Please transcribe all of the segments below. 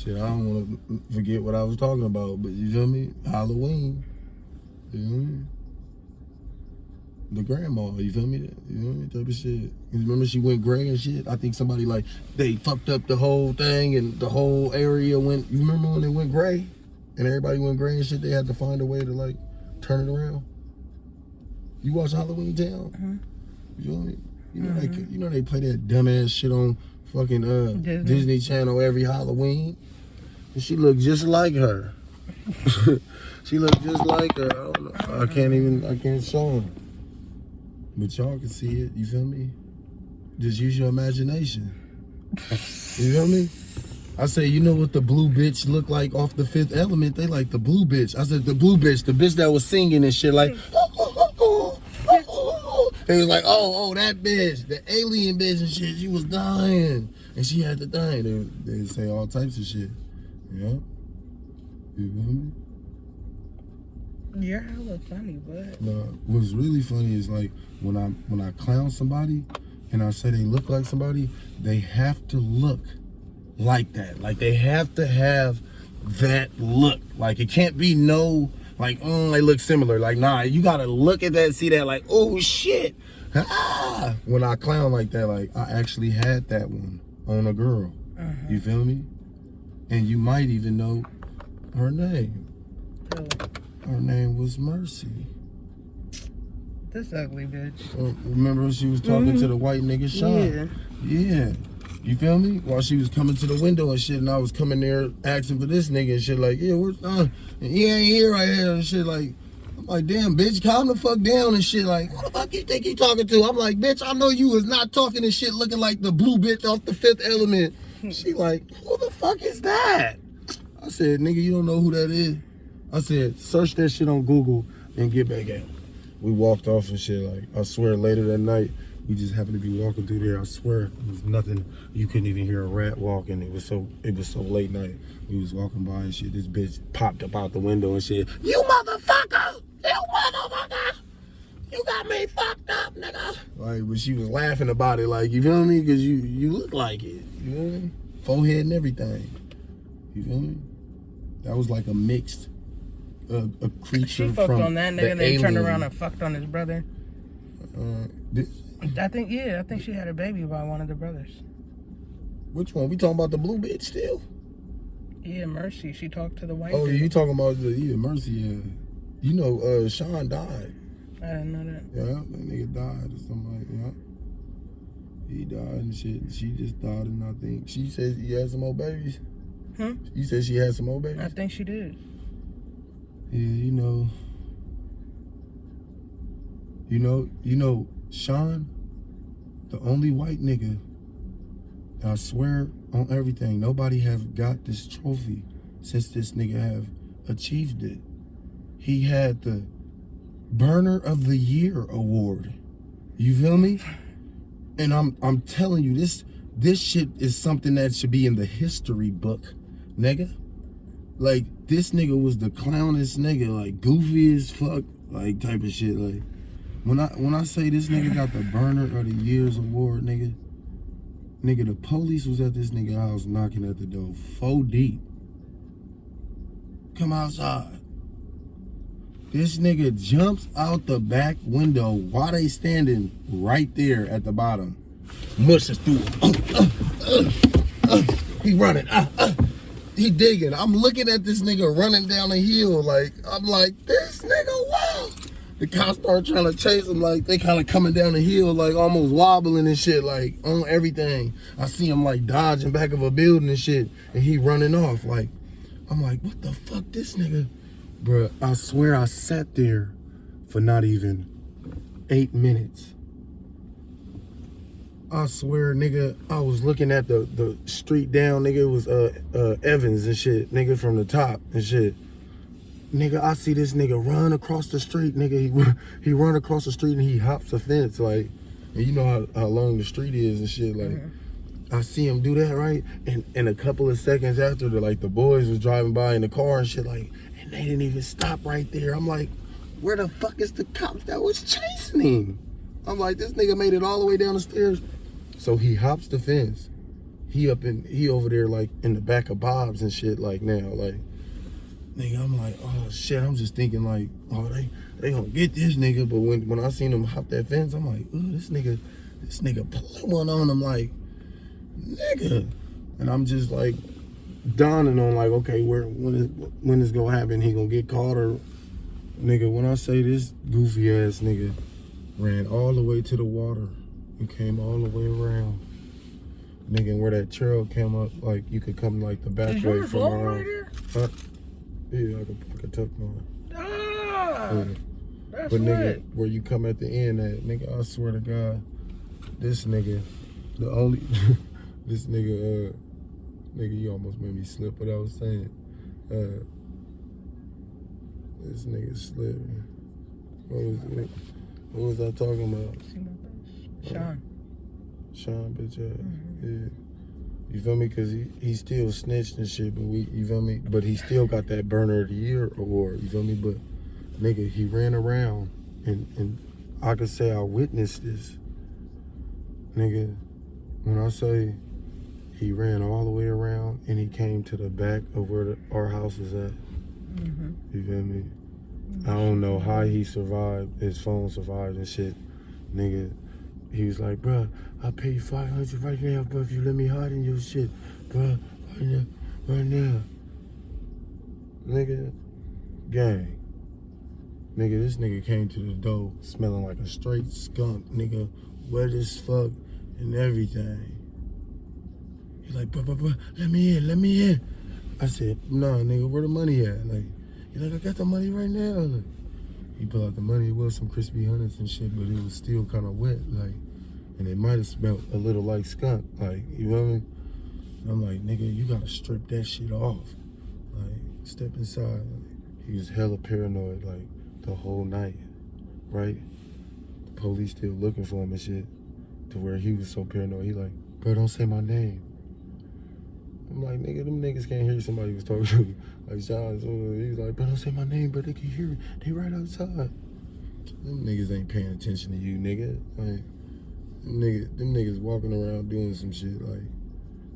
Shit, I don't want to forget what I was talking about, but you feel me? Halloween. You know what I mean? The grandma, you feel me? You know what I mean? Type of shit. You remember she went gray and shit? I think somebody like, they fucked up the whole thing and the whole area went, you remember when it went gray? And everybody went gray and shit, they had to find a way to like, turn it around. You watch Halloween Town? Mm-hmm. You know what I mean? You know they play that dumbass shit on fucking Disney Channel every Halloween. And she looked just like her. She looked just like her. I don't know. I can't show her. But y'all can see it, you feel me? Just use your imagination. You feel me? I say, you know what the blue bitch look like off the Fifth Element? They like the blue bitch. I said, the blue bitch, the bitch that was singing and shit like, they was like, oh, that bitch, the alien bitch and shit, she was dying. And she had to die. They say all types of shit. Yeah. You feel me? You're hella funny, but what's really funny is like when I clown somebody and I say they look like somebody, they have to look like that. Like they have to have that look. Like it can't be no like they look similar. Like nah, you gotta look at that, see that like oh shit. Ah! When I clown like that, like I actually had that one on a girl. You feel me? And you might even know her name. Her name was Mercy. This ugly bitch. Remember she was talking to the white nigga Sean? Yeah. You feel me? While she was coming to the window and shit, and I was coming there asking for this nigga and shit like, yeah, where's and he ain't here right here and shit like, I'm like, damn, bitch, calm the fuck down and shit like, what the fuck you think you talking to? I'm like, bitch, I know you was not talking and shit looking like the blue bitch off the Fifth Element. She like, who the fuck is that? I said, nigga, you don't know who that is? I said, search that shit on Google and get back at it. We walked off and shit. Like, I swear, later that night, we just happened to be walking through there. I swear, it was nothing. You couldn't even hear a rat walking. It was so late night. We was walking by and shit. This bitch popped up out the window and shit. You motherfucker! You motherfucker! You got me fucked up, nigga. Like, but she was laughing about it. Like, you feel me? Because you look like it. You feel me? Forehead and everything. You feel me? That was like a mixed. A creature she fucked from on that nigga and then alien. turned around and fucked on his brother. I think she had a baby by one of the brothers. Which one? We talking about the blue bitch still? Yeah, Mercy. She talked to the white Oh, dude. you talking about Mercy? Yeah. You know, Sean died. I didn't know that. Yeah, that nigga died or something like that. He died and shit. She just died, and I think she said he had some more babies. You said she had some more babies? I think she did. Yeah, you know, Sean, the only white nigga, I swear on everything, nobody have got this trophy since this nigga have achieved it. He had the Burner of the Year award. You feel me? And I'm telling you, this shit is something that should be in the history book, nigga. Like, this nigga was the clownest nigga, like, goofy as fuck, like, type of shit. Like, when I say this nigga got the Burner of the Year's award, nigga, the police was at this nigga house knocking at the door, 4 deep. Come outside. This nigga jumps out the back window while they standing right there at the bottom. Mushes through it. He running. He digging. I'm looking at this nigga running down the hill. Like, I'm like, this nigga, wow. The cops start trying to chase him. Like, they kind of coming down the hill, like, almost wobbling and shit, like, on everything. I see him, like, dodging back of a building and shit. And he running off. Like, I'm like, what the fuck, this nigga? Bruh, I swear I sat there for not even 8 minutes. I swear, nigga, I was looking at the street down, nigga. It was Evans and shit, nigga, from the top and shit. Nigga, I see this nigga run across the street, nigga. He run across the street and he hops a fence, like, and you know how long the street is and shit, like. I see him do that, right? And a couple of seconds after, the boys was driving by in the car and shit, like, and they didn't even stop right there. I'm like, where the fuck is the cops that was chasing him? I'm like, this nigga made it all the way down the stairs. So he hops the fence. he over there like in the back of Bob's and shit like now. Like, nigga, I'm like, oh shit, I'm just thinking like, oh, they gonna get this nigga. But when I seen him hop that fence, I'm like, ooh, this nigga pull one on him like, nigga. And I'm just like dawning on like, okay, when is gonna happen? He gonna get caught or nigga? When I say this goofy ass nigga ran all the way to the water and came all the way around, nigga, and where that trail came up, like you could come like the back way from right here? Yeah, I could tuck mine. Ah, that's but nigga, lit. where you come at the end at, nigga, I swear to God, this nigga, the only, this nigga, nigga, you almost made me slip what I was saying. This nigga slipped. What was I talking about? See my face? Sean. Sean, bitch ass. Yeah. You feel me? Cause he still snitched and shit, but you feel me? But he still got that Burner of the Year award. You feel me? But nigga, he ran around and I could say I witnessed this. Nigga, when I say he ran all the way around and he came to the back of where our house is at. You feel me? I don't know how he survived. His phone survived and shit. Nigga, he was like, bruh, I'll pay you $500 right now, bro, if you let me hide in your shit. Bruh, right now. Nigga, gang. Nigga, this nigga came to the door smelling like a straight skunk, nigga, wet as fuck and everything. He like, bruh, let me in. I said, nah, nigga, where the money at? Like, he like, I got the money right now. Like, he pulled out the money. It was some crispy hunnids and shit, but it was still kind of wet, like, and it might have smelled a little like skunk, like, you know what I mean? And I'm like, nigga, you gotta strip that shit off. Like, step inside. Like, he was hella paranoid, like, the whole night, right? The police still looking for him and shit, to where he was so paranoid. He like, bro, don't say my name. I'm like, nigga, them niggas can't hear somebody was talking to me. Like, Sean, so he was like, bro, don't say my name, bro, they can hear it. They right outside. Them niggas ain't paying attention to you, nigga. Like, them niggas walking around doing some shit, like,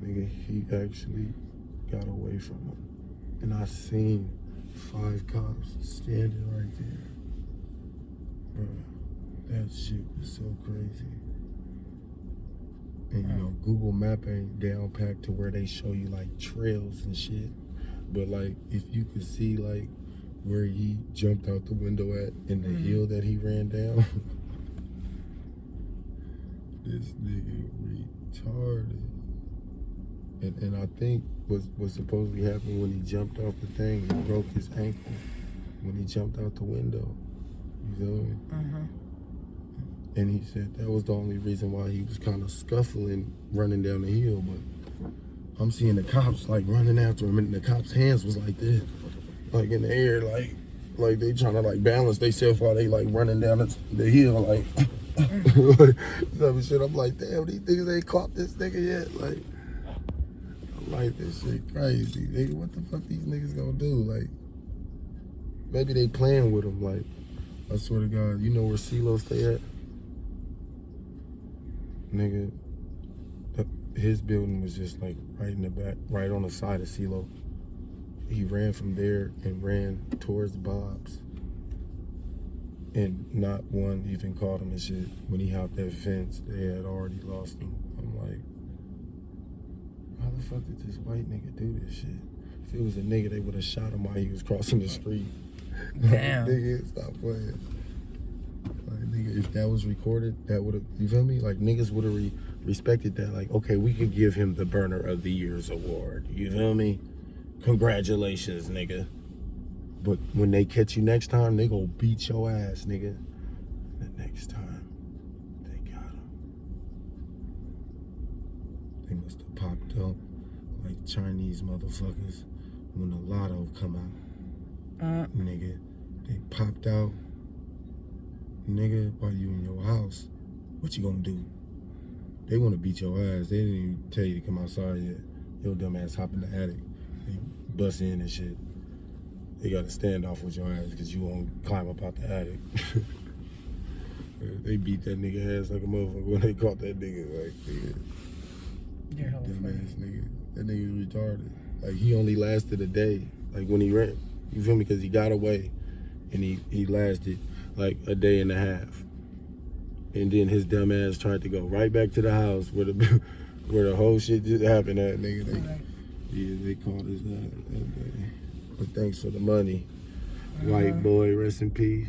nigga, he actually got away from him. And I seen 5 cops standing right there. Bro, that shit was so crazy. And you know, Google Map ain't down packed to where they show you like trails and shit. But like, if you could see like where he jumped out the window at and the hill that he ran down, this nigga retarded. And I think what supposedly happened when he jumped off the thing, he broke his ankle when he jumped out the window. You feel me? And he said that was the only reason why he was kind of scuffling running down the hill. But I'm seeing the cops like running after him, and the cops' hands was like this, like in the air, like they trying to like balance themselves while they like running down the hill, like like type of shit. I'm like, damn, these niggas ain't caught this nigga yet. Like, I'm like, this shit crazy, nigga. What the fuck these niggas gonna do? Like, maybe they playing with him. Like, I swear to God, you know where CeeLo stay at? Nigga, his building was just like right in the back, right on the side of CeeLo. He ran from there and ran towards Bob's. And not one even caught him and shit. When he hopped that fence, they had already lost him. I'm like, how the fuck did this white nigga do this shit? If it was a nigga, they would have shot him while he was crossing the street. Damn. Nigga, stop playing. Like, nigga, if that was recorded, that would have, you feel me? Like, niggas would have respected that. Like, okay, we could give him the Burner of the Year's award. You feel me? Congratulations, nigga. But when they catch you next time, they gonna beat your ass, nigga. The next time, they got him. They must have popped up like Chinese motherfuckers when the lotto come out. Nigga, they popped out. Nigga, while you in your house, what you gonna do? They wanna beat your ass. They didn't even tell you to come outside yet. Your dumb ass hop in the attic. They bust in and shit. They got a standoff with your ass because you won't climb up out the attic. They beat that nigga ass like a motherfucker when they caught that nigga. Like, nigga. You're hella funny. Dumbass nigga. That nigga retarded. Like, he only lasted a day. Like, when he ran, you feel me? Because he got away, and he lasted like a day and a half. And then his dumb ass tried to go right back to the house where the whole shit just happened at, nigga. They caught us that day. But thanks for the money. White boy, rest in peace.